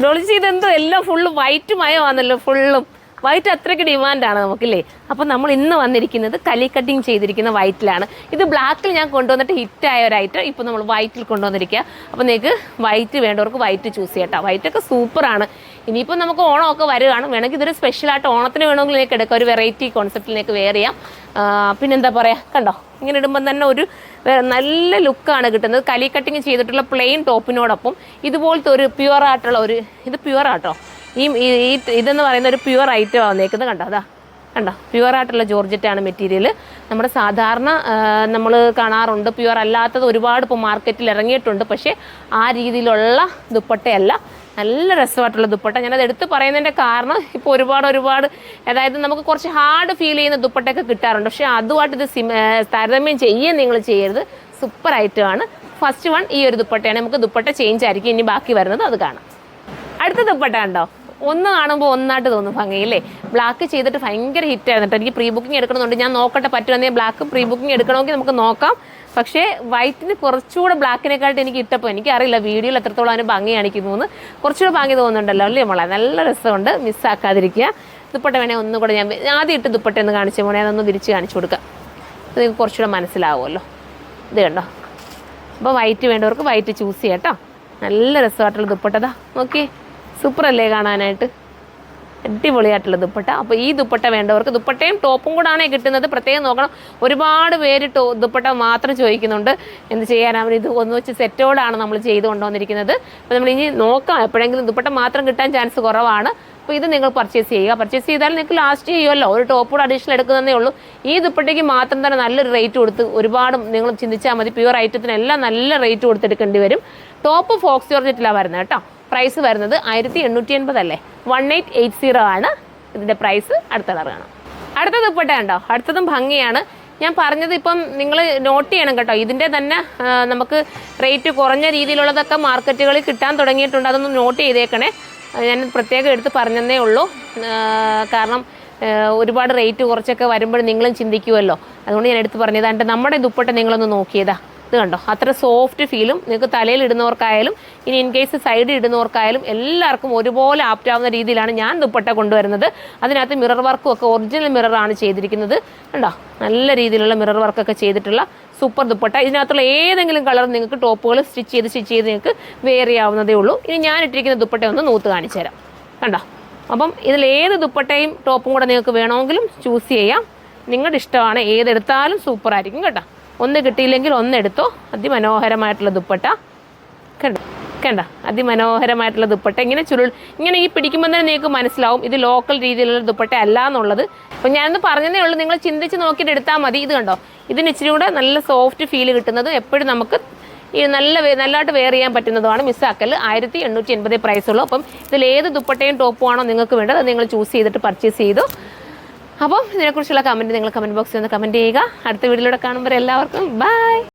ഡോളിച്ചി ഇതെന്തോ എല്ലാം full white മയമാണല്ലോ, ഫുള്ളും വൈറ്റ് അത്രയ്ക്ക് ഡിമാൻഡാണ് നമുക്കില്ലേ. അപ്പോൾ നമ്മൾ ഇന്ന് വന്നിരിക്കുന്നത് കലി കട്ടിങ് ചെയ്തിരിക്കുന്ന വൈറ്റിലാണ്. ഇത് ബ്ലാക്കിൽ ഞാൻ കൊണ്ടുവന്നിട്ട് ഹിറ്റായ ഒരു ഐറ്റം ഇപ്പോൾ നമ്മൾ വൈറ്റിൽ കൊണ്ടുവന്നിരിക്കുക. അപ്പോൾ നിങ്ങൾക്ക് വൈറ്റ് വേണ്ടവർക്ക് വൈറ്റ് ചൂസ് ചെയ്യാം കേട്ടോ. വൈറ്റൊക്കെ സൂപ്പറാണ്. ഇനിയിപ്പോൾ നമുക്ക് ഓണമൊക്കെ വരികയാണ്, വേണമെങ്കിൽ ഇതൊരു സ്പെഷ്യലായിട്ട് ഓണത്തിന് വേണമെങ്കിൽ നിങ്ങൾക്ക് എടുക്കാം, ഒരു വെറൈറ്റി കോൺസെപ്റ്റിലേക്ക് വെയർ ചെയ്യാം. പിന്നെന്താ പറയുക, കണ്ടോ ഇങ്ങനെ ഇടുമ്പം തന്നെ ഒരു നല്ല ലുക്കാണ് കിട്ടുന്നത്. കലി കട്ടിങ് ചെയ്തിട്ടുള്ള പ്ലെയിൻ ടോപ്പിനോടൊപ്പം ഇതുപോലത്തെ ഒരു പ്യുവറായിട്ടുള്ള ഇത് പ്യുവറാട്ടോ, ഇതെന്ന് പറയുന്ന ഒരു പ്യുവർ ഐറ്റം വന്നേക്കുന്നത്. കണ്ടോ അതാ, കണ്ടോ പ്യുവറായിട്ടുള്ള ജോർജറ്റാണ് മെറ്റീരിയൽ. നമ്മുടെ സാധാരണ നമ്മൾ കാണാറുണ്ട് പ്യുവർ അല്ലാത്തത് ഒരുപാട് ഇപ്പോൾ മാർക്കറ്റിൽ ഇറങ്ങിയിട്ടുണ്ട്. പക്ഷേ ആ രീതിയിലുള്ള ദുപ്പട്ടയല്ല, നല്ല രസമായിട്ടുള്ള ദുപ്പട്ട. ഞാനത് എടുത്ത് പറയുന്നതിൻ്റെ കാരണം ഇപ്പോൾ ഒരുപാട് അതായത് നമുക്ക് കുറച്ച് ഹാർഡ് ഫീൽ ചെയ്യുന്ന ദുപ്പട്ടയൊക്കെ കിട്ടാറുണ്ട്. പക്ഷേ അതുമായിട്ട് ഇത് താരതമ്യം നിങ്ങൾ ചെയ്യരുത്, സൂപ്പർ ഐറ്റമാണ്. ഫസ്റ്റ് വൺ ഈ ഒരു ദുപ്പട്ടയാണ്. നമുക്ക് ദുപ്പട്ട ചേഞ്ച് ആയിരിക്കും ഇനി ബാക്കി വരുന്നത്, അത് കാണാം. അടുത്ത ദുപ്പട്ട ഉണ്ടോ, ഒന്ന് കാണുമ്പോൾ ഒന്നായിട്ട് തോന്നും ഭംഗിയില്ലേ. ബ്ലാക്ക് ചെയ്തിട്ട് ഭയങ്കര ഹിറ്റായിരുന്നു കേട്ടോ. എനിക്ക് പ്രീ ബുക്കിംഗ് എടുക്കണമെന്നുണ്ട്, ഞാൻ നോക്കട്ടെ പറ്റുമെങ്കിൽ ബ്ലാക്ക് പ്രീ ബുക്കിംഗ് എടുക്കണമെങ്കിൽ നമുക്ക് നോക്കാം. പക്ഷേ വൈറ്റിന് കുറച്ചുകൂടെ ബ്ലാക്കിനെക്കായിട്ട് എനിക്ക് ഇട്ടപ്പോൾ എനിക്കറിയില്ല വീഡിയോയിൽ എത്രത്തോളം അതിന് ഭംഗി കാണിക്കുന്നു, കുറച്ചുകൂടെ ഭംഗി തോന്നുന്നുണ്ടല്ലോ അല്ലേ മോളെ. നല്ല രസമുണ്ട്, മിസ്സാക്കാതിരിക്കുക. ദുപ്പട്ട വേണേൽ ഒന്നുകൂടെ ഞാൻ ആദ്യം ഇട്ട് ദുപ്പട്ട ഒന്ന് കാണിച്ച മോനെ, അതൊന്ന് വിരിച്ച് കാണിച്ചു കൊടുക്കാം, അത് നിങ്ങൾക്ക് കുറച്ചുകൂടെ മനസ്സിലാവുമല്ലോ. ഇത് കണ്ടോ. അപ്പോൾ വൈറ്റ് വേണ്ടവർക്ക് വൈറ്റ് ചൂസ് ചെയ്യാം കേട്ടോ. നല്ല രസമായിട്ടുള്ള ദുപ്പട്ടതാ, നോക്കിയേ സൂപ്പർ അല്ലേ കാണാനായിട്ട്, അടിപൊളിയായിട്ടുള്ള ദുപ്പട്ട. അപ്പോൾ ഈ ദുപ്പട്ട വേണ്ടവർക്ക്, ദുപ്പട്ടയും ടോപ്പും കൂടാണ് കിട്ടുന്നത്, പ്രത്യേകം നോക്കണം. ഒരുപാട് പേര് ദുപ്പട്ട മാത്രം ചോദിക്കുന്നുണ്ട്, എന്ത് ചെയ്യാനാണ്, ഇത് ഒന്ന് വെച്ച് സെറ്റോടാണ് നമ്മൾ ചെയ്ത് കൊണ്ടുവന്നിരിക്കുന്നത്. അപ്പോൾ നമ്മൾ ഇനി നോക്കാം, എപ്പോഴെങ്കിലും ദുപ്പട്ട മാത്രം കിട്ടാൻ ചാൻസ് കുറവാണ്. അപ്പോൾ ഇത് നിങ്ങൾ പർച്ചേസ് ചെയ്യുക. പർച്ചേസ് ചെയ്താൽ നിങ്ങൾക്ക് ലാസ്റ്റ് ചെയ്യുമല്ലോ, ഒരു ടോപ്പൂടെ അഡീഷണൽ എടുക്കുന്നതേ ഉള്ളൂ. ഈ ദുപ്പട്ടയ്ക്ക് മാത്രം തന്നെ നല്ലൊരു റേറ്റ് കൊടുത്ത്, ഒരുപാട് നിങ്ങൾ ചിന്തിച്ചാൽ മതി, പ്യുവർ ഐറ്റത്തിനെല്ലാം നല്ല റേറ്റ് കൊടുത്തെടുക്കേണ്ടി വരും. ടോപ്പ് ഫോക്സ് ജോർജറ്റിലാണ് വരുന്നത് കേട്ടോ. പ്രൈസ് വരുന്നത് 1880 അല്ലേ, 1880 ആണ് ഇതിൻ്റെ പ്രൈസ്. അടുത്ത കളർ കാണാം. അടുത്ത ദുപ്പട്ട ഉണ്ടോ, അടുത്തതും ഭംഗിയാണ്. ഞാൻ പറഞ്ഞത് ഇപ്പം നിങ്ങൾ നോട്ട് ചെയ്യണം കേട്ടോ. ഇതിൻ്റെ തന്നെ നമുക്ക് റേറ്റ് കുറഞ്ഞ രീതിയിലുള്ളതൊക്കെ മാർക്കറ്റുകളിൽ കിട്ടാൻ തുടങ്ങിയിട്ടുണ്ട്, അതൊന്ന് നോട്ട് ചെയ്തേക്കണേ. ഞാൻ പ്രത്യേകം എടുത്ത് പറഞ്ഞതേ ഉള്ളൂ, കാരണം ഒരുപാട് റേറ്റ് കുറച്ചൊക്കെ വരുമ്പോൾ നിങ്ങളും ചിന്തിക്കുമല്ലോ, അതുകൊണ്ട് ഞാൻ എടുത്ത് പറഞ്ഞത്. നമ്മുടെ ദുപ്പട്ട നിങ്ങളൊന്ന് നോക്കിയതാ, ഇത് കണ്ടോ, അത്ര സോഫ്റ്റ് ഫീലും നിങ്ങൾക്ക് തലയിൽ ഇടുന്നവർക്കായാലും ഇനി ഇൻ കേസ് സൈഡിൽ ഇടുന്നവർക്കായാലും എല്ലാവർക്കും ഒരുപോലെ ആപ്റ്റാവുന്ന രീതിയിലാണ് ഞാൻ ദുപ്പട്ട കൊണ്ടുവരുന്നത്. അതിനകത്ത് മിറർ വർക്കും ഒക്കെ ഒറിജിനൽ മിററാണ് ചെയ്തിരിക്കുന്നത് കണ്ടോ. നല്ല രീതിയിലുള്ള മിറർ വർക്കൊക്കെ ചെയ്തിട്ടുള്ള സൂപ്പർ ദുപ്പട്ട. ഇതിനകത്തുള്ള ഏതെങ്കിലും കളർ നിങ്ങൾക്ക് ടോപ്പുകൾ സ്റ്റിച്ച് ചെയ്ത് നിങ്ങൾക്ക് വെയർ ചെയ്യാവുന്നതേ ഉള്ളൂ. ഇനി ഞാൻ ഇട്ടിരിക്കുന്ന ദുപ്പട്ട ഒന്ന് നൂത്ത് കാണിച്ചു തരാം കണ്ടോ. അപ്പം ഇതിലേത് ദുപ്പട്ടയും ടോപ്പും കൂടെ നിങ്ങൾക്ക് വേണമെങ്കിലും ചൂസ് ചെയ്യാം, നിങ്ങളുടെ ഇഷ്ടമാണ്. ഏതെടുത്താലും സൂപ്പറായിരിക്കും കേട്ടോ. ഒന്ന് കിട്ടിയില്ലെങ്കിൽ ഒന്നെടുത്തോ. അതിമനോഹരമായിട്ടുള്ള ദുപ്പട്ട കണ്ട, അതിമനോഹരമായിട്ടുള്ള ദുപ്പട്ട. ഇങ്ങനെ ഈ പിടിക്കുമ്പോൾ തന്നെ നിങ്ങൾക്ക് മനസ്സിലാവും ഇത് ലോക്കൽ രീതിയിലുള്ള ദുപ്പട്ട അല്ല എന്നുള്ളത്. അപ്പോൾ ഞാനൊന്ന് പറഞ്ഞതേ ഉള്ളൂ, നിങ്ങൾ ചിന്തിച്ച് നോക്കിയിട്ട് എടുത്താൽ മതി. ഇത് കണ്ടോ, ഇതിന് ഇച്ചിരി കൂടെ നല്ല സോഫ്റ്റ് ഫീൽ കിട്ടുന്നത്, എപ്പോഴും നമുക്ക് ഈ നല്ലതായിട്ട് വെയർ ചെയ്യാൻ പറ്റുന്നതുമാണ്. മിസ്സാക്കൽ 1880 പ്രൈസുള്ളൂ. അപ്പം ഇതിലേത് ദുപ്പട്ടയും ടോപ്പും ആണോ നിങ്ങൾക്ക് വേണ്ടത് അത് നിങ്ങൾ ചൂസ് ചെയ്തിട്ട് പർച്ചേസ് ചെയ്തു. അപ്പം ഇതിനെക്കുറിച്ചുള്ള കമൻറ്റ് നിങ്ങൾ കമൻറ്റ് ബോക്സിൽ ഒന്ന് കമൻറ്റ് ചെയ്യുക. അടുത്ത വീഡിയോയിലൂടെ കാണുമ്പോൾ എല്ലാവർക്കും ബൈ.